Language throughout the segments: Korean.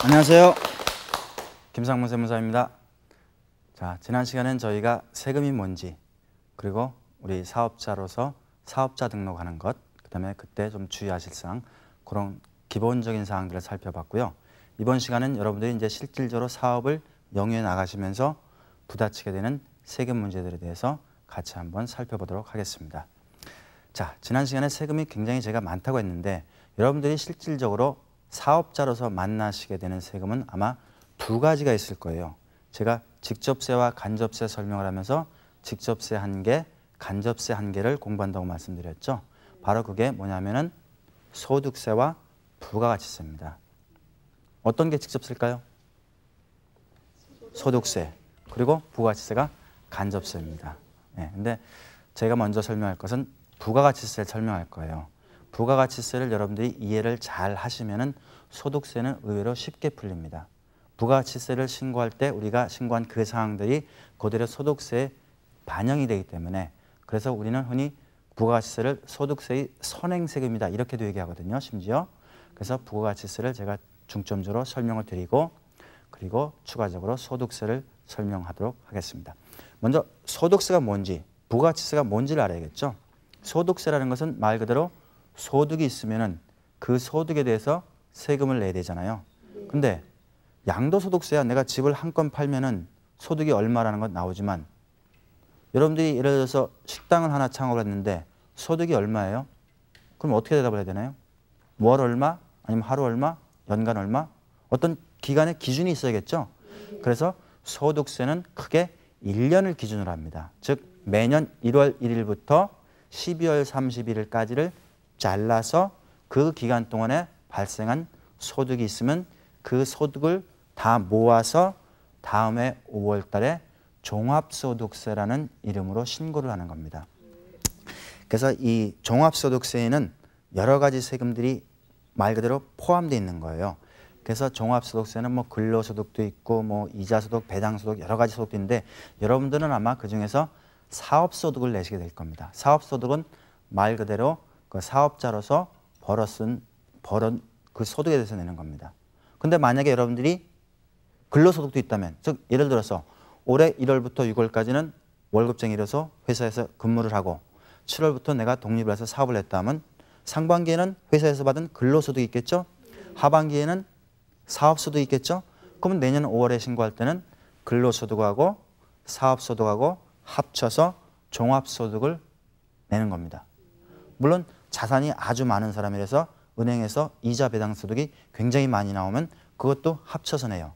안녕하세요. 김상문 세무사입니다. 자, 지난 시간엔 저희가 세금이 뭔지, 그리고 우리 사업자로서 사업자 등록하는 것, 그 다음에 그때 좀 주의하실 사항, 그런 기본적인 사항들을 살펴봤고요. 이번 시간은 여러분들이 이제 실질적으로 사업을 영위해 나가시면서 부딪히게 되는 세금 문제들에 대해서 같이 한번 살펴보도록 하겠습니다. 자, 지난 시간에 세금이 굉장히 제가 많다고 했는데 여러분들이 실질적으로 사업자로서 만나시게 되는 세금은 아마 두 가지가 있을 거예요. 제가 직접세와 간접세 설명을 하면서 직접세 한계, 간접세 한계를 공부한다고 말씀드렸죠. 바로 그게 뭐냐면은 소득세와 부가가치세입니다. 어떤 게 직접세일까요? 소득세. 그리고 부가가치세가 간접세입니다. 네, 근데 제가 먼저 설명할 것은 부가가치세를 설명할 거예요. 부가가치세를 여러분들이 이해를 잘 하시면은 소득세는 의외로 쉽게 풀립니다. 부가가치세를 신고할 때 우리가 신고한 그 사항들이 그대로 소득세에 반영이 되기 때문에 그래서 우리는 흔히 부가가치세를 소득세의 선행세금이다 이렇게도 얘기하거든요. 심지어 그래서 부가가치세를 제가 중점적으로 설명을 드리고 그리고 추가적으로 소득세를 설명하도록 하겠습니다. 먼저 소득세가 뭔지 부가가치세가 뭔지를 알아야겠죠. 소득세라는 것은 말 그대로 소득이 있으면은 그 소득에 대해서 세금을 내야 되잖아요. 근데 양도소득세야 내가 집을 한 건 팔면은 소득이 얼마라는 건 나오지만 여러분들이 예를 들어서 식당을 하나 창업을 했는데 소득이 얼마예요? 그럼 어떻게 대답을 해야 되나요? 월 얼마? 아니면 하루 얼마? 연간 얼마? 어떤 기간의 기준이 있어야겠죠? 그래서 소득세는 크게 1년을 기준으로 합니다. 즉 매년 1월 1일부터 12월 31일까지를 잘라서 그 기간 동안에 발생한 소득이 있으면 그 소득을 다 모아서 다음해 5월 달에 종합소득세라는 이름으로 신고를 하는 겁니다. 그래서 이 종합소득세에는 여러 가지 세금들이 말 그대로 포함되어 있는 거예요. 그래서 종합소득세는 뭐 근로소득도 있고 뭐 이자소득, 배당소득 여러 가지 소득도 있는데 여러분들은 아마 그중에서 사업소득을 내시게 될 겁니다. 사업소득은 말 그대로 그 사업자로서 벌은 그 소득에 대해서 내는 겁니다. 근데 만약에 여러분들이 근로소득도 있다면, 즉 예를 들어서 올해 1월부터 6월까지는 월급쟁이로서 회사에서 근무를 하고 7월부터 내가 독립을 해서 사업을 했다 하면 상반기에는 회사에서 받은 근로소득이 있겠죠? 하반기에는 사업소득이 있겠죠? 그러면 내년 5월에 신고할 때는 근로소득하고 사업소득하고 합쳐서 종합소득을 내는 겁니다. 물론 자산이 아주 많은 사람이라서 은행에서 이자 배당 소득이 굉장히 많이 나오면 그것도 합쳐서 내요.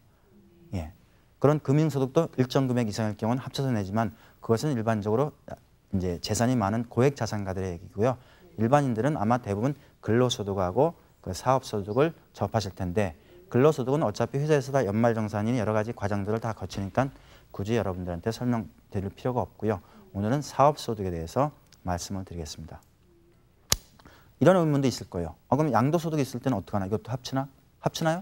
예. 그런 금융소득도 일정 금액 이상일 경우는 합쳐서 내지만 그것은 일반적으로 이제 재산이 많은 고액 자산가들의 얘기고요. 일반인들은 아마 대부분 근로소득하고 그 사업소득을 접하실 텐데 근로소득은 어차피 회사에서 다 연말정산이니 여러 가지 과정들을 다 거치니까 굳이 여러분들한테 설명드릴 필요가 없고요. 오늘은 사업소득에 대해서 말씀을 드리겠습니다. 이런 의문도 있을 거예요. 그럼 양도소득이 있을 때는 어떡하나? 이것도 합치나요?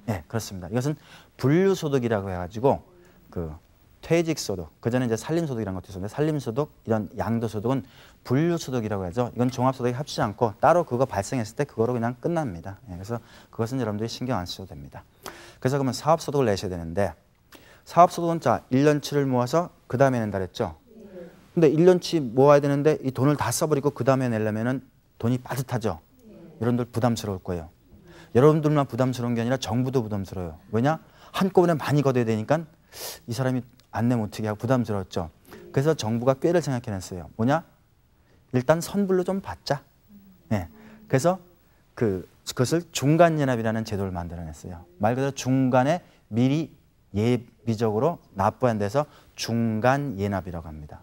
네, 그렇습니다. 이것은 분류소득이라고 해가지고 그 퇴직소득, 그전에 이제 살림소득이라는 것도 있었는데 살림소득, 이런 양도소득은 분류소득이라고 하죠. 이건 종합소득에 합치지 않고 따로 그거 발생했을 때 그거로 그냥 끝납니다. 그래서 그것은 여러분들이 신경 안 쓰셔도 됩니다. 그래서 그러면 사업소득을 내셔야 되는데 사업소득은 자 1년치를 모아서 그 다음에 낸다 그랬죠. 근데 1년치 모아야 되는데 이 돈을 다 써버리고 그 다음에 내려면은 돈이 빠듯하죠. 여러분들 부담스러울 거예요. 여러분들만 부담스러운 게 아니라 정부도 부담스러워요. 왜냐? 한꺼번에 많이 걷어야 되니까 이 사람이 안 내면 어떻게 하고 부담스러웠죠. 그래서 정부가 꾀를 생각해냈어요. 뭐냐? 일단 선불로 좀 받자. 네. 그래서 그것을 중간연합이라는 제도를 만들어냈어요. 말 그대로 중간에 미리 예비적으로 납부한 데서 중간예납이라고 합니다.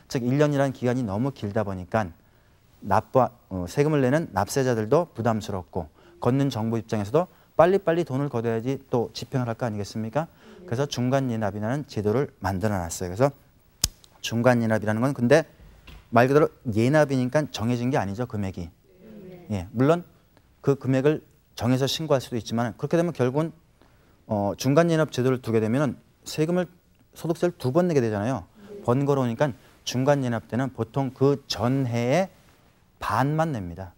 즉 1년이라는 기간이 너무 길다 보니까 세금을 내는 납세자들도 부담스럽고 걷는 정부 입장에서도 빨리빨리 돈을 걷어야지 또 집행을 할 거 아니겠습니까? 그래서 중간예납이라는 제도를 만들어놨어요. 그래서 중간예납이라는 건 근데 말 그대로 예납이니까 정해진 게 아니죠. 금액이. 예, 물론 그 금액을 정해서 신고할 수도 있지만 그렇게 되면 결국은 중간예납 제도를 두게 되면 세금을 소득세를 2번 내게 되잖아요. 번거로우니까 중간예납 때는 보통 그 전해에 반만 냅니다.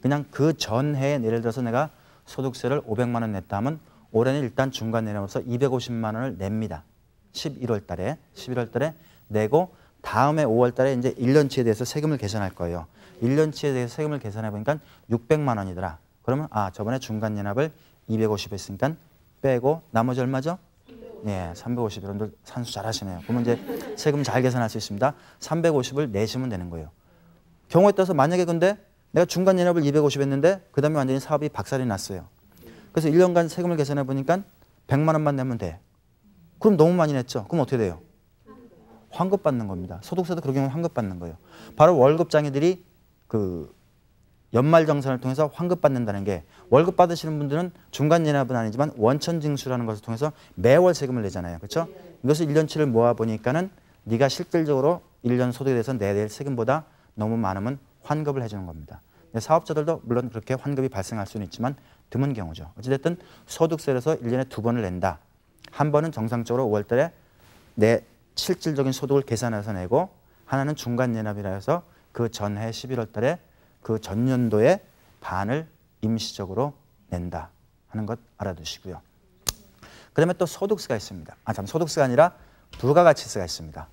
그냥 그 전해에 예를 들어서 내가 소득세를 500만 원 냈다 하면 올해는 일단 중간 내림으로써 250만 원을 냅니다. 11월 달에 내고 다음에 5월 달에 이제 1년치에 대해서 세금을 계산할 거예요. 1년치에 대해서 세금을 계산해 보니까 600만 원이더라. 그러면 저번에 중간 연합을 250 했으니까 빼고 나머지 얼마죠? 네, 350. 여러분들 산수 잘 하시네요. 그러면 이제 세금 잘 계산할 수 있습니다. 350을 내시면 되는 거예요. 경우에 따라서 만약에 근데 내가 중간 연합을 250 했는데 그 다음에 완전히 사업이 박살이 났어요. 그래서 1년간 세금을 계산해 보니까 100만 원만 내면 돼. 그럼 너무 많이 냈죠. 그럼 어떻게 돼요? 환급 받는 겁니다. 소득세도 그런 경우는 환급 받는 거예요. 바로 월급장애들이 그 연말정산을 통해서 환급 받는다는 게 월급 받으시는 분들은 중간연합은 아니지만 원천징수라는 것을 통해서 매월 세금을 내잖아요. 그렇죠? 이것을 1년치를 모아보니까는 네가 실질적으로 1년 소득에 대해서 내야 될 세금보다 너무 많으면 환급을 해주는 겁니다. 사업자들도 물론 그렇게 환급이 발생할 수는 있지만 드문 경우죠. 어찌됐든 소득세에서 1년에 2번을 낸다. 한 번은 정상적으로 5월 달에 내 실질적인 소득을 계산해서 내고 하나는 중간연합이라 해서 그 전해 11월 달에 그 전년도에 반을 임시적으로 낸다 하는 것 알아두시고요. 그 다음에 또 소득세가 있습니다. 소득세가 아니라 부가가치세가 있습니다.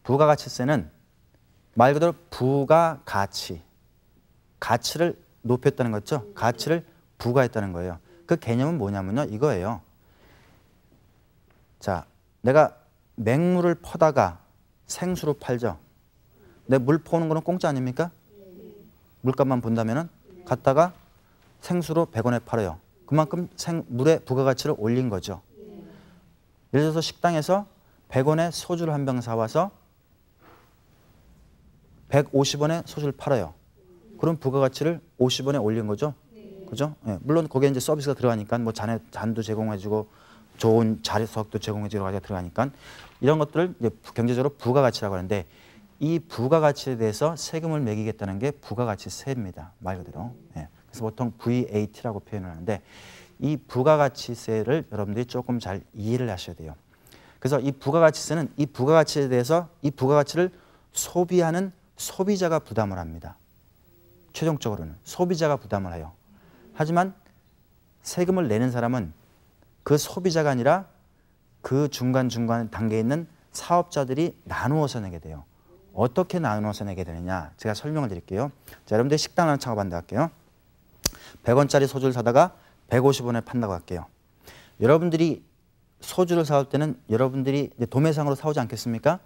부가가치세는 말 그대로 부가가치, 가치를 높였다는 거죠. 가치를 부과했다는 거예요. 그 개념은 뭐냐면요. 이거예요. 자, 내가 맹물을 퍼다가 생수로 팔죠. 내 물 퍼오는 거는 공짜 아닙니까? 물값만 본다면 갖다가 생수로 100원에 팔아요. 그만큼 물의 부가가치를 올린 거죠. 예를 들어서 식당에서 100원에 소주를 한 병 사와서 150원에 소주를 팔아요. 그럼 부가가치를 50원에 올린 거죠. 그죠? 예, 물론 거기에 이제 서비스가 들어가니까 뭐 잔도 제공해주고 좋은 자리석도 제공해주고 들어가니까 이런 것들을 이제 경제적으로 부가가치라고 하는데 이 부가가치에 대해서 세금을 매기겠다는 게 부가가치세입니다. 말 그대로. 예, 그래서 보통 VAT라고 표현을 하는데 이 부가가치세를 여러분들이 조금 잘 이해를 하셔야 돼요. 그래서 이 부가가치세는 이 부가가치에 대해서 이 부가가치를 소비하는 소비자가 부담을 합니다. 최종적으로는 소비자가 부담을 해요. 하지만 세금을 내는 사람은 그 소비자가 아니라 그 중간 단계에 있는 사업자들이 나누어서 내게 돼요. 어떻게 나누어서 내게 되느냐 제가 설명을 드릴게요. 자, 여러분들 식당 하나 창업한다 할게요. 100원짜리 소주를 사다가 150원에 판다고 할게요. 여러분들이 소주를 사올 때는 여러분들이 도매상으로 사오지 않겠습니까?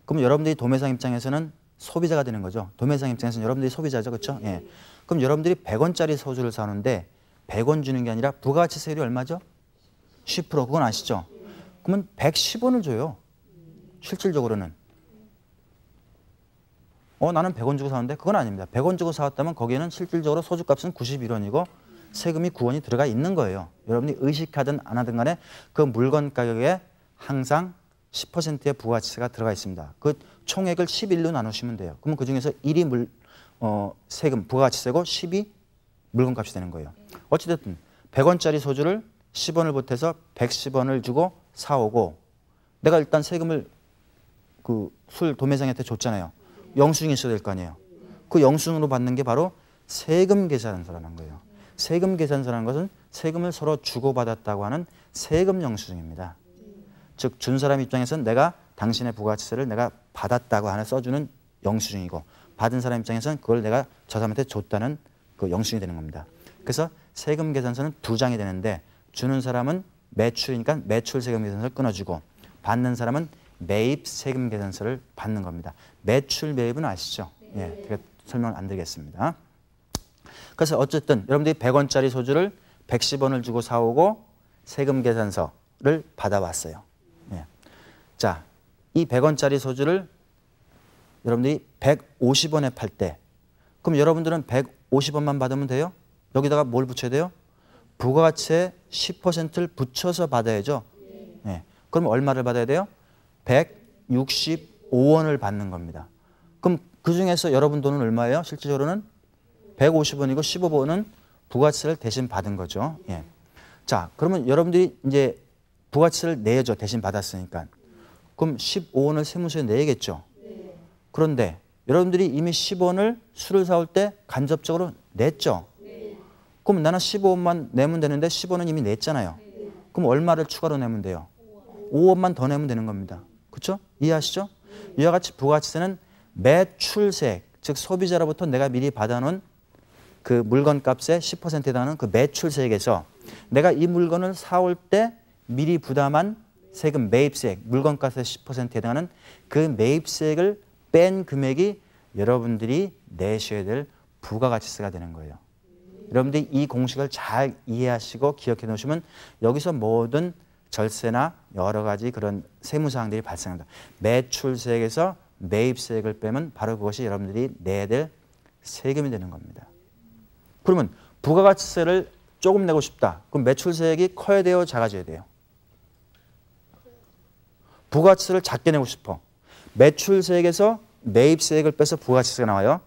그럼 여러분들이 도매상 입장에서는 소비자가 되는 거죠. 도매상 입장에서는 여러분들이 소비자죠. 그렇죠? 예. 그럼 여러분들이 100원짜리 소주를 사는데 100원 주는 게 아니라 부가가치세율이 얼마죠? 10%. 그건 아시죠? 그러면 110원을 줘요. 실질적으로는. 나는 100원 주고 사는데 그건 아닙니다. 100원 주고 사왔다면 거기에는 실질적으로 소주값은 91원이고 세금이 9원이 들어가 있는 거예요. 여러분이 의식하든 안 하든 간에 그 물건 가격에 항상 10%의 부가가치세가 들어가 있습니다. 그 총액을 11로 나누시면 돼요. 그러면 그중에서 1이 세금, 부가가치세고 10이 물건값이 되는 거예요. 어찌됐든 100원짜리 소주를 10원을 보태서 110원을 주고 사오고 내가 일단 세금을 그 술 도매상한테 줬잖아요. 영수증이 있어야 될 거 아니에요. 그 영수증으로 받는 게 바로 세금 계산서라는 거예요. 세금 계산서라는 것은 세금을 서로 주고받았다고 하는 세금 영수증입니다. 즉 준 사람 입장에서는 내가 당신의 부가가치세를 내가 받았다고 하는 써주는 영수증이고 받은 사람 입장에서는 그걸 내가 저 사람한테 줬다는 그 영수증이 되는 겁니다. 그래서 세금 계산서는 2장이 되는데 주는 사람은 매출이니까 매출 세금 계산서를 끊어주고 받는 사람은 매입 세금 계산서를 받는 겁니다. 매출 매입은 아시죠? 예, 제가 설명을 안 드리겠습니다. 그래서 어쨌든 여러분들이 100원짜리 소주를 110원을 주고 사오고 세금 계산서를 받아왔어요. 예. 자, 이 100원짜리 소주를 여러분들이 150원에 팔 때 그럼 여러분들은 150원만 받으면 돼요? 여기다가 뭘 붙여야 돼요? 부가가치의 10%를 붙여서 받아야죠. 예. 그럼 얼마를 받아야 돼요? 165원을 받는 겁니다. 그럼 그중에서 여러분 돈은 얼마예요? 실질적으로는 150원이고 15원은 부가가치세를 대신 받은 거죠. 예. 자, 그러면 여러분들이 이제 부가가치세를 내야죠. 대신 받았으니까. 그럼 15원을 세무서에 내야겠죠. 그런데 여러분들이 이미 10원을 술을 사올 때 간접적으로 냈죠. 그럼 나는 15원만 내면 되는데 10원은 이미 냈잖아요. 그럼 얼마를 추가로 내면 돼요? 5원만 더 내면 되는 겁니다. 그렇죠? 이해하시죠? 이와 같이 부가가치세는 매출세액, 즉 소비자로부터 내가 미리 받아놓은 그 물건값의 10%에 해당하는 그 매출세액에서 내가 이 물건을 사올 때 미리 부담한 세금, 매입세액, 물건값의 10%에 해당하는 그 매입세액을 뺀 금액이 여러분들이 내셔야 될 부가가치세가 되는 거예요. 여러분들이 이 공식을 잘 이해하시고 기억해 놓으시면 여기서 모든 절세나 여러 가지 그런 세무사항들이 발생한다. 매출세액에서 매입세액을 빼면 바로 그것이 여러분들이 내야 될 세금이 되는 겁니다. 그러면 부가가치세를 조금 내고 싶다. 그럼 매출세액이 커야 돼요? 작아져야 돼요? 부가가치세를 작게 내고 싶어. 매출세액에서 매입세액을 빼서 부가가치세가 나와요.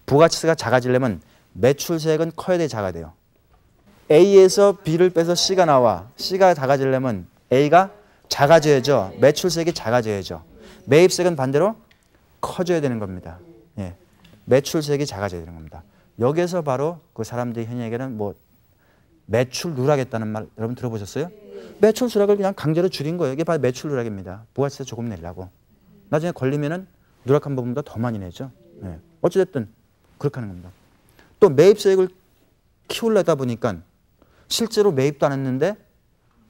부가가치세가 작아지려면 매출세액은 커야 돼요? 작아야 돼요? A에서 B를 빼서 C가 나와. C가 작아지려면 A가 작아져야죠. 매출세액이 작아져야죠. 매입세액은 반대로 커져야 되는 겁니다. 예. 매출세액이 작아져야 되는 겁니다. 여기에서 바로 그 사람들이 흔히 얘기하는 뭐 매출 누락했다는 말 여러분 들어보셨어요? 매출 누락을 그냥 강제로 줄인 거예요. 이게 바로 매출 누락입니다. 부가가치세 조금 내려고. 나중에 걸리면은 누락한 부분보다 더 많이 내죠. 예. 어찌됐든 그렇게 하는 겁니다. 또 매입세액을 키우려다 보니까 실제로 매입도 안 했는데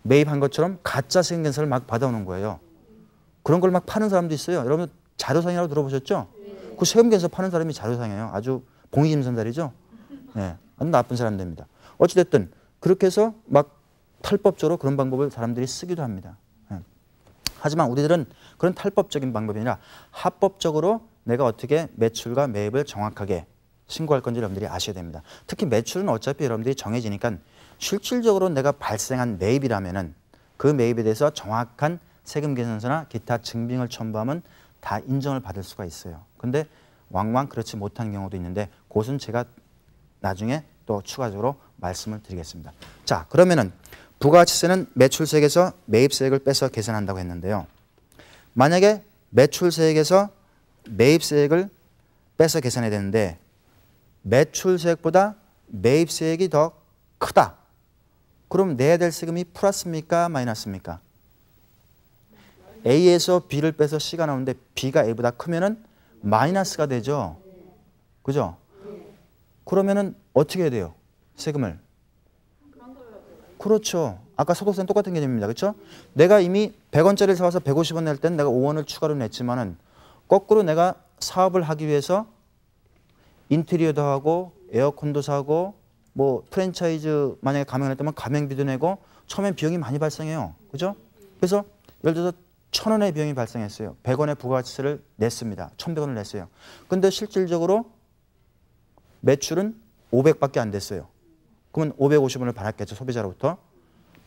매입한 것처럼 가짜 세금계산서를 막 받아오는 거예요. 그런 걸 막 파는 사람도 있어요. 여러분 자료상이라고 들어보셨죠? 그 세금계산서 파는 사람이 자료상이에요. 아주 공익임선달이죠. 네, 아주 나쁜 사람들입니다. 어찌됐든 그렇게 해서 막 탈법적으로 그런 방법을 사람들이 쓰기도 합니다. 네. 하지만 우리들은 그런 탈법적인 방법이 아니라 합법적으로 내가 어떻게 매출과 매입을 정확하게 신고할 건지 여러분들이 아셔야 됩니다. 특히 매출은 어차피 여러분들이 정해지니까 실질적으로 내가 발생한 매입이라면은 그 매입에 대해서 정확한 세금 계산서나 기타 증빙을 첨부하면 다 인정을 받을 수가 있어요. 근데 왕왕 그렇지 못한 경우도 있는데 그것은 제가 나중에 또 추가적으로 말씀을 드리겠습니다. 자, 그러면은 부가가치세는 매출세액에서 매입세액을 빼서 계산한다고 했는데요. 만약에 매출세액에서 매입세액을 빼서 계산해야 되는데 매출세액보다 매입세액이 더 크다. 그럼 내야 될 세금이 플러스입니까? 마이너스입니까? A에서 B를 빼서 C가 나오는데 B가 A보다 크면은 마이너스가 되죠. 그죠? 그러면은 어떻게 해야 돼요? 세금을. 그렇죠. 아까 소득세는 똑같은 개념입니다. 그렇죠? 내가 이미 100원짜리를 사와서 150원 낼 때는 내가 5원을 추가로 냈지만은 거꾸로 내가 사업을 하기 위해서 인테리어도 하고 에어컨도 사고 뭐 프랜차이즈 만약에 가맹을 했다면 가맹비도 내고 처음엔 비용이 많이 발생해요. 그죠? 그래서 예를 들어서 1,000원의 비용이 발생했어요. 100원의 부가가치세를 냈습니다. 1,100원을 냈어요. 근데 실질적으로 매출은 500밖에 안 됐어요. 그러면 550원을 받았겠죠. 소비자로부터.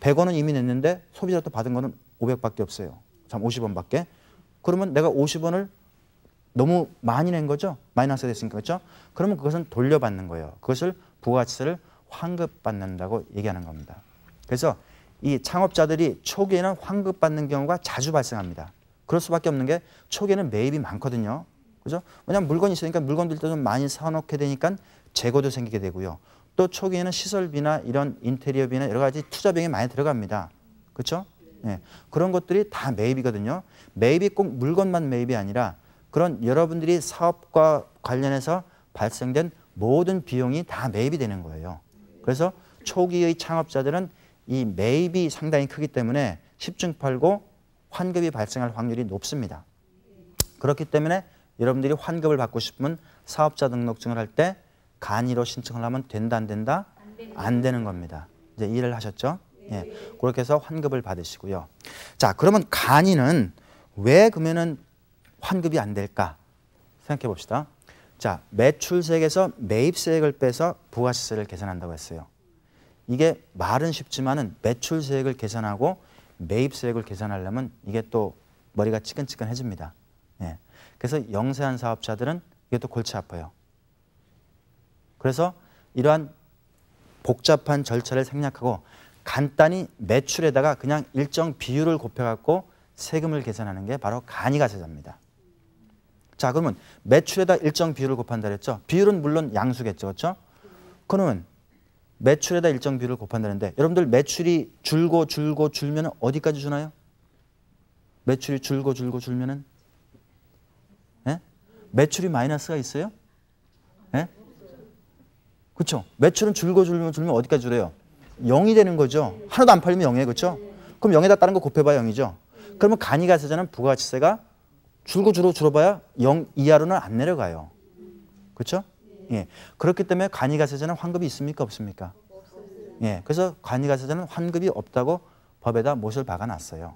100원은 이미 냈는데 소비자로부터 받은 거는 500밖에 없어요. 참 50원밖에. 그러면 내가 50원을 너무 많이 낸 거죠. 마이너스가 됐으니까. 그렇죠? 그러면 그것은 돌려받는 거예요. 그것을 부가가치세를 환급받는다고 얘기하는 겁니다. 그래서 이 창업자들이 초기에는 환급받는 경우가 자주 발생합니다. 그럴 수밖에 없는 게 초기에는 매입이 많거든요. 그죠? 왜냐하면 물건이 있으니까 물건들도 좀 많이 사놓게 되니까 재고도 생기게 되고요. 또 초기에는 시설비나 이런 인테리어비나 여러 가지 투자 비용이 많이 들어갑니다. 그렇죠? 네. 그런 것들이 다 매입이거든요. 매입이 꼭 물건만 매입이 아니라 그런 여러분들이 사업과 관련해서 발생된 모든 비용이 다 매입이 되는 거예요. 그래서 초기의 창업자들은 이 매입이 상당히 크기 때문에 10중 8구 환급이 발생할 확률이 높습니다. 그렇기 때문에 여러분들이 환급을 받고 싶으면 사업자 등록증을 할 때 간이로 신청을 하면 된다 안 된다? 안 되는 겁니다. 이제 이해를 하셨죠? 예. 그렇게 해서 환급을 받으시고요. 자, 그러면 간이는 왜 그러면은 환급이 안 될까? 생각해 봅시다. 자, 매출세액에서 매입세액을 빼서 부가가치세를 계산한다고 했어요. 이게 말은 쉽지만은 매출세액을 계산하고 매입세액을 계산하려면 이게 또 머리가 찌끈찌끈해집니다. 예. 그래서 영세한 사업자들은 이게 또 골치 아파요. 그래서 이러한 복잡한 절차를 생략하고 간단히 매출에다가 그냥 일정 비율을 곱해갖고 세금을 계산하는 게 바로 간이가세자입니다. 자, 그러면 매출에다 일정 비율을 곱한다 그랬죠? 비율은 물론 양수겠죠. 그렇죠? 그러면 매출에다 일정 비율을 곱한다는데 여러분들 매출이 줄면 어디까지 주나요? 매출이 줄면은 예? 매출이 마이너스가 있어요? 예? 그렇죠? 매출은 줄면 어디까지 줄어요? 0이 되는 거죠. 하나도 안 팔리면 0이에요. 그렇죠? 그럼 0에다 다른 거 곱해봐야 0이죠. 그러면 간이가세자는 부가가치세가 줄어봐야 0 이하로는 안 내려가요. 그렇죠? 예. 그렇기 때문에 간이가세자는 환급이 있습니까? 없습니까? 예. 그래서 간이가세자는 환급이 없다고 법에다 못을 박아놨어요.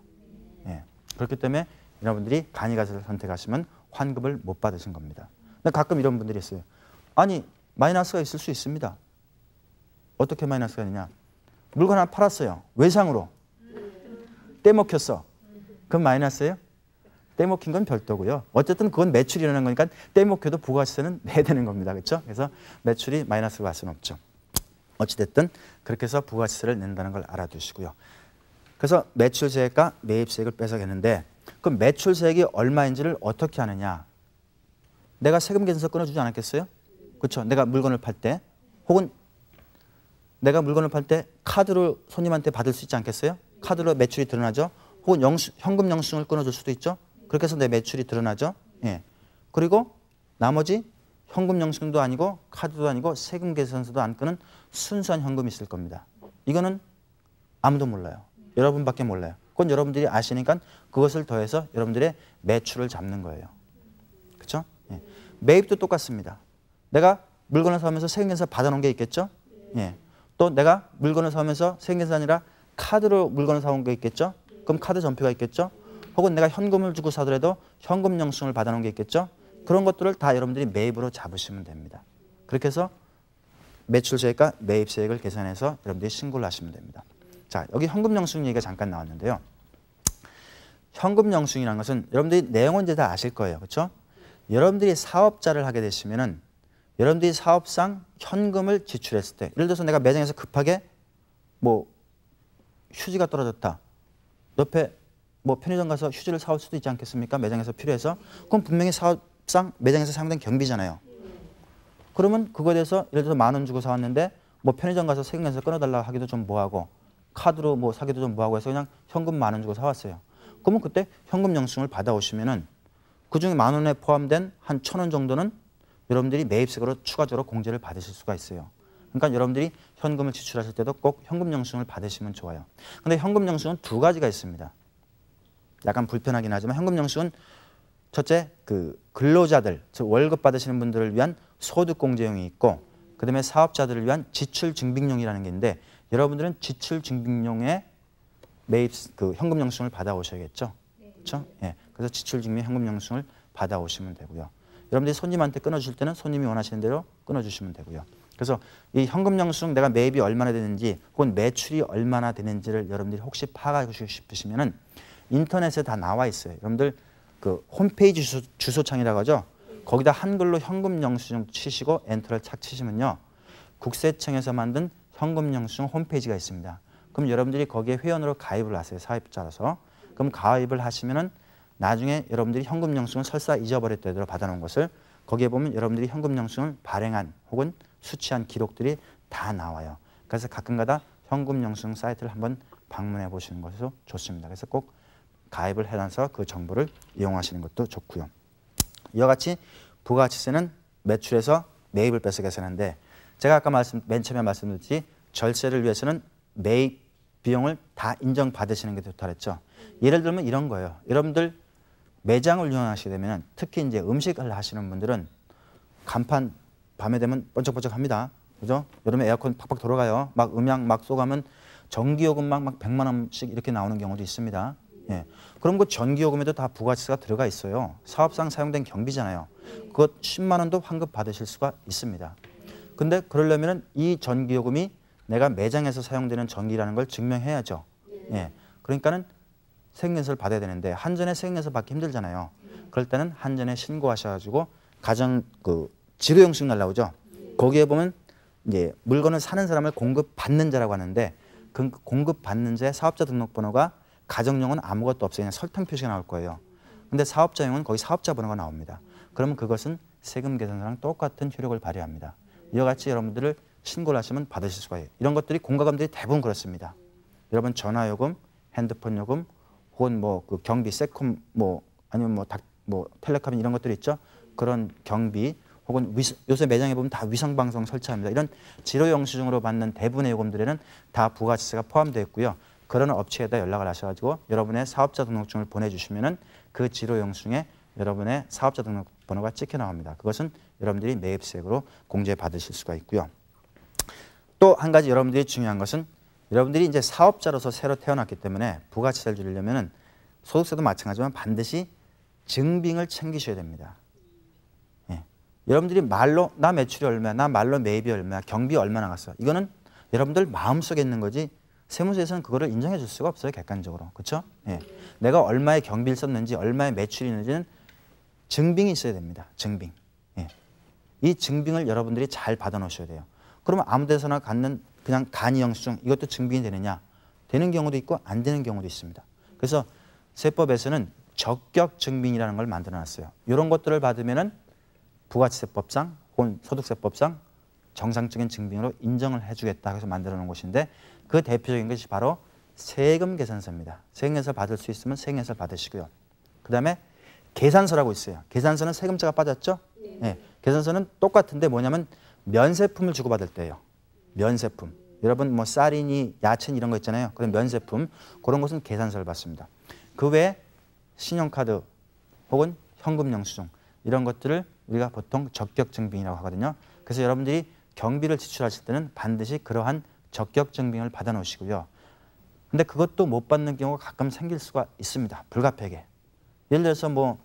예. 그렇기 때문에 여러분들이 간이가세를 선택하시면 환급을 못 받으신 겁니다. 근데 가끔 이런 분들이 있어요. 아니 마이너스가 있을 수 있습니다. 어떻게 마이너스가 있느냐. 물건 하나 팔았어요. 외상으로. 떼먹혔어. 그럼 마이너스예요? 떼먹힌 건 별도고요. 어쨌든 그건 매출이 일어나는 거니까 떼먹혀도 부가가치세는 내야 되는 겁니다. 그렇죠? 그래서 매출이 마이너스가 갈 수는 없죠. 어찌됐든 그렇게 해서 부가가치세를 낸다는 걸 알아두시고요. 그래서 매출세액과 매입세액을 뺏어가는데 그럼 매출세액이 얼마인지를 어떻게 하느냐. 내가 세금 계산서 끊어주지 않았겠어요? 그렇죠? 내가 물건을 팔 때 혹은 내가 물건을 팔 때 카드로 손님한테 받을 수 있지 않겠어요? 카드로 매출이 드러나죠? 혹은 현금 영수증을 끊어줄 수도 있죠? 그렇게 해서 내 매출이 드러나죠? 예. 그리고 나머지 현금 영수증도 아니고 카드도 아니고 세금 계산서도 안 끄는 순수한 현금이 있을 겁니다. 이거는 아무도 몰라요. 여러분밖에 몰라요. 그건 여러분들이 아시니까 그것을 더해서 여러분들의 매출을 잡는 거예요. 그렇죠? 예. 매입도 똑같습니다. 내가 물건을 사면서 세금 계산서 받아놓은 게 있겠죠? 예. 또 내가 물건을 사면서 세금 계산이 아니라 카드로 물건을 사온 게 있겠죠? 그럼 카드 전표가 있겠죠? 혹은 내가 현금을 주고 사더라도 현금 영수증을 받아놓은 게 있겠죠? 그런 것들을 다 여러분들이 매입으로 잡으시면 됩니다. 그렇게 해서 매출세액과 매입세액을 계산해서 여러분들이 신고를 하시면 됩니다. 자, 여기 현금 영수증 얘기가 잠깐 나왔는데요. 현금 영수증이라는 것은 여러분들이 내용은 이제 다 아실 거예요. 그렇죠? 여러분들이 사업자를 하게 되시면은 여러분들이 사업상 현금을 지출했을 때 예를 들어서 내가 매장에서 급하게 뭐 휴지가 떨어졌다. 옆에 뭐 편의점 가서 휴지를 사올 수도 있지 않겠습니까? 매장에서 필요해서. 그럼 분명히 사업상 매장에서 사용된 경비잖아요. 그러면 그거에 대해서 예를 들어서 10,000원 주고 사왔는데 뭐 편의점 가서 세금에서 끊어달라고 하기도 좀 뭐하고 카드로 뭐 사기도 좀 뭐하고 해서 그냥 현금 10,000원 주고 사왔어요. 그러면 그때 현금 영수증을 받아오시면은 그중에 10,000원에 포함된 한 1,000원 정도는 여러분들이 매입세액으로 추가적으로 공제를 받으실 수가 있어요. 그러니까 여러분들이 현금을 지출하실 때도 꼭 현금 영수증을 받으시면 좋아요. 근데 현금 영수증은 두 가지가 있습니다. 약간 불편하긴 하지만 현금 영수증은 첫째 그 근로자들, 즉 월급 받으시는 분들을 위한 소득공제용이 있고 그다음에 사업자들을 위한 지출증빙용이라는 게 있는데 여러분들은 지출증빙용에 매입 그 현금 영수증을 받아오셔야겠죠. 그렇죠? 예. 그래서 지출증빙 현금 영수증을 받아오시면 되고요. 여러분들이 손님한테 끊어주실 때는 손님이 원하시는 대로 끊어주시면 되고요. 그래서 이 현금 영수증 내가 매입이 얼마나 되는지 혹은 매출이 얼마나 되는지를 여러분들이 혹시 파악하고 싶으시면은 인터넷에 다 나와 있어요. 여러분들 그 홈페이지 주소창이라고 하죠. 거기다 한글로 현금 영수증 치시고 엔터를 착 치시면요. 국세청에서 만든 현금 영수증 홈페이지가 있습니다. 그럼 여러분들이 거기에 회원으로 가입을 하세요. 사업자라서. 그럼 가입을 하시면은 나중에 여러분들이 현금 영수증을 설사 잊어버렸다더라도 받아놓은 것을 거기에 보면 여러분들이 현금 영수증을 발행한 혹은 수취한 기록들이 다 나와요. 그래서 가끔가다 현금 영수증 사이트를 한번 방문해 보시는 것도 좋습니다. 그래서 꼭 가입을 해놔서 그 정보를 이용하시는 것도 좋고요. 이와 같이 부가가치세는 매출에서 매입을 빼서 계산하는데 제가 아까 맨 처음에 말씀드렸지 절세를 위해서는 매입 비용을 다 인정받으시는 게 좋다 그랬죠. 예를 들면 이런 거예요. 여러분들 매장을 운영하시게 되면 특히 이제 음식을 하시는 분들은 간판 밤에 되면 번쩍번쩍합니다. 그죠? 여름에 에어컨 팍팍 돌아가요. 막 음향 막 쏘가면 전기요금 막 100만 원씩 이렇게 나오는 경우도 있습니다. 예. 그럼 그 전기요금에도 다 부가가치세가 들어가 있어요. 사업상 사용된 경비잖아요. 그것 10만 원도 환급 받으실 수가 있습니다. 근데 그러려면 이 전기요금이 내가 매장에서 사용되는 전기라는 걸 증명해야죠. 예. 그러니까는 세금계산서를 받아야 되는데 한전에 세금계산서 받기 힘들잖아요. 그럴 때는 한전에 신고하셔가지고 가정 그 지도영수증 날라오죠. 거기에 보면 이제 물건을 사는 사람을 공급받는 자라고 하는데 그 공급받는 자의 사업자 등록번호가 가정용은 아무것도 없어요. 그냥 설탕 표시가 나올 거예요. 근데 사업자용은 거기 사업자 번호가 나옵니다. 그러면 그것은 세금 계산서랑 똑같은 효력을 발휘합니다. 이와 같이 여러분들을 신고를 하시면 받으실 수가 있어요. 이런 것들이 공과금들이 대부분 그렇습니다. 여러분 전화요금, 핸드폰 요금, 혹은 뭐 그 경비, 세콤 뭐 아니면 뭐 텔레카빈 이런 것들이 있죠. 그런 경비 혹은 요새 매장에 보면 다 위성방송 설치합니다. 이런 지로 영수증으로 받는 대부분의 요금들에는 다 부가가치세가 포함되어 있고요. 그런 업체에다 연락을 하셔가지고 여러분의 사업자 등록증을 보내주시면은 그 지로 영수증에 여러분의 사업자 등록번호가 찍혀 나옵니다. 그것은 여러분들이 매입세액으로 공제 받으실 수가 있고요. 또 한 가지 여러분들이 중요한 것은 여러분들이 이제 사업자로서 새로 태어났기 때문에 부가가치세를 줄이려면은 소득세도 마찬가지지만 반드시 증빙을 챙기셔야 됩니다. 예. 여러분들이 말로 나 매출이 얼마야, 나 말로 매입이 얼마야, 경비 얼마 나갔어. 이거는 여러분들 마음속에 있는 거지 세무서에서는 그거를 인정해 줄 수가 없어요. 객관적으로. 그렇죠? 예. 내가 얼마의 경비를 썼는지 얼마의 매출이 있는지는 증빙이 있어야 됩니다. 증빙. 예. 이 증빙을 여러분들이 잘 받아 놓으셔야 돼요. 그러면 아무 데서나 갖는 그냥 간이 영수증 이것도 증빙이 되느냐? 되는 경우도 있고 안 되는 경우도 있습니다. 그래서 세법에서는 적격 증빙이라는 걸 만들어 놨어요. 이런 것들을 받으면은 부가치세법상 혹은 소득세법상 정상적인 증빙으로 인정을 해주겠다 해서 만들어 놓은 것인데 그 대표적인 것이 바로 세금 계산서입니다. 세금 계산서 받을 수 있으면 세금 계산서 받으시고요. 그 다음에 계산서라고 있어요. 계산서는 세금자가 빠졌죠? 네. 계산서는 똑같은데 뭐냐면 면세품을 주고받을 때예요. 면세품. 여러분 뭐 쌀이니 야채니 이런 거 있잖아요. 그런 면세품 그런 것은 계산서를 받습니다. 그 외에 신용카드 혹은 현금 영수증 이런 것들을 우리가 보통 적격 증빙이라고 하거든요. 그래서 여러분들이 경비를 지출하실 때는 반드시 그러한 적격 증빙을 받아 놓으시고요. 근데 그것도 못 받는 경우가 가끔 생길 수가 있습니다. 불가피하게. 예를 들어서 뭐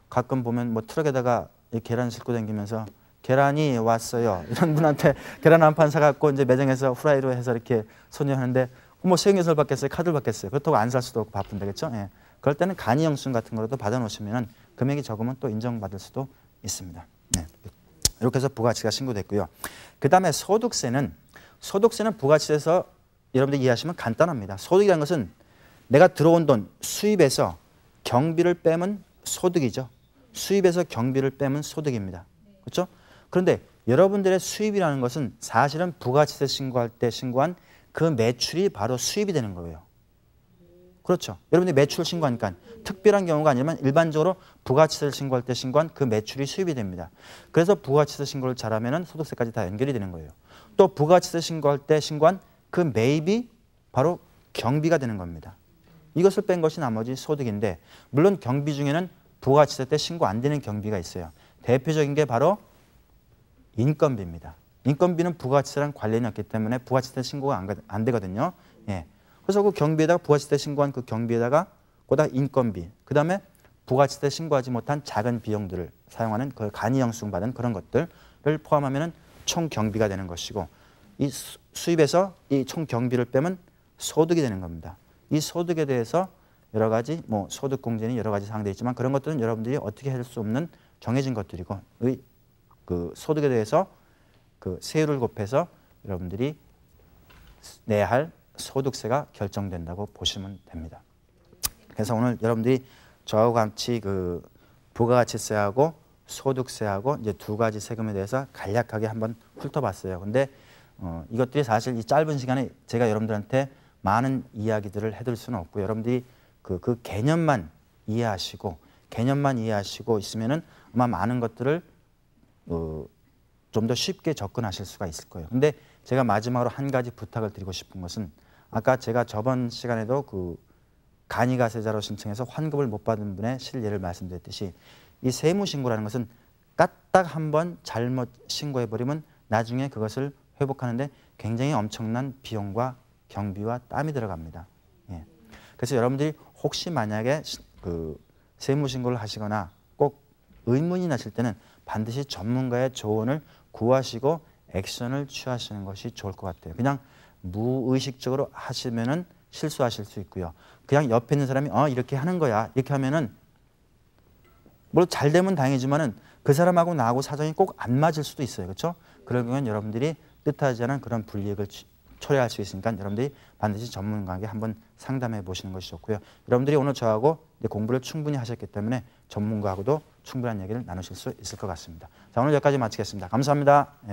가끔 보면 뭐 트럭에다가 계란 싣고 다니면서 계란이 왔어요. 이런 분한테 계란 한 판 사갖고 이제 매장에서 후라이로 해서 이렇게 손님하는데 뭐 세금계산을 받겠어요? 카드를 받겠어요? 그렇다고 안 살 수도 없고 바쁜데 그렇죠? 예. 그럴 때는 간이 영수증 같은 거라도 받아 놓으시면 금액이 적으면 또 인정받을 수도 있습니다. 네. 이렇게 해서 부가가치가 신고됐고요. 그 다음에 소득세는 부가가치에서 여러분들 이해하시면 간단합니다. 소득이라는 것은 내가 들어온 돈 수입에서 경비를 빼면 소득이죠. 수입에서 경비를 빼면 소득입니다. 그렇죠? 그런데 여러분들의 수입이라는 것은 사실은 부가가치세 신고할 때 신고한 그 매출이 바로 수입이 되는 거예요. 그렇죠. 여러분들이 매출 신고하니까 특별한 경우가 아니면 일반적으로 부가가치세를 신고할 때 신고한 그 매출이 수입이 됩니다. 그래서 부가가치세 신고를 잘하면 소득세까지 다 연결이 되는 거예요. 또 부가가치세 신고할 때 신고한 그 매입이 바로 경비가 되는 겁니다. 이것을 뺀 것이 나머지 소득인데 물론 경비 중에는 부가가치세 때 신고 안 되는 경비가 있어요. 대표적인 게 바로 인건비입니다. 인건비는 부가가치세랑 관련이 없기 때문에 부가가치세 신고가 안 되거든요. 예. 그래서 그 경비에다가 부가가치세 신고한 그 경비에다가 거기다 인건비, 그 다음에 부가가치세 신고하지 못한 작은 비용들을 사용하는 그 간이 영수증 받은 그런 것들을 포함하면 총 경비가 되는 것이고 이 수입에서 이 총 경비를 빼면 소득이 되는 겁니다. 이 소득에 대해서 여러 가지 뭐 소득공제는 여러 가지 사항들이 있지만 그런 것들은 여러분들이 어떻게 할 수 없는 정해진 것들이고 그 소득에 대해서 그 세율을 곱해서 여러분들이 내야 할 소득세가 결정된다고 보시면 됩니다. 그래서 오늘 여러분들이 저하고 같이 그 부가가치세하고 소득세하고 이제 두 가지 세금에 대해서 간략하게 한번 훑어봤어요. 근데 이것들이 사실 이 짧은 시간에 제가 여러분들한테 많은 이야기들을 해드릴 수는 없고 여러분들이 그 개념만 이해하시고 있으면은 아마 많은 것들을 좀 더 쉽게 접근하실 수가 있을 거예요. 근데 제가 마지막으로 한 가지 부탁을 드리고 싶은 것은 아까 제가 저번 시간에도 그 간이가세자로 신청해서 환급을 못 받은 분의 실예를 말씀드렸듯이 이 세무신고라는 것은 까딱 한번 잘못 신고해버리면 나중에 그것을 회복하는데 굉장히 엄청난 비용과 경비와 땀이 들어갑니다. 예. 그래서 여러분들이 혹시 만약에 그 세무신고를 하시거나 꼭 의문이 나실 때는 반드시 전문가의 조언을 구하시고 액션을 취하시는 것이 좋을 것 같아요. 그냥 무의식적으로 하시면은 실수하실 수 있고요. 그냥 옆에 있는 사람이 이렇게 하는 거야 이렇게 하면은 뭐 잘 되면 다행이지만은 그 사람하고 나하고 사정이 꼭 안 맞을 수도 있어요. 그렇죠? 그럴 경우는 여러분들이 뜻하지 않은 그런 불이익을 초래할 수 있으니까 여러분들이 반드시 전문가에게 한번 상담해 보시는 것이 좋고요. 여러분들이 오늘 저하고 공부를 충분히 하셨기 때문에 전문가하고도 충분한 얘기를 나누실 수 있을 것 같습니다. 자, 오늘 여기까지 마치겠습니다. 감사합니다. 네.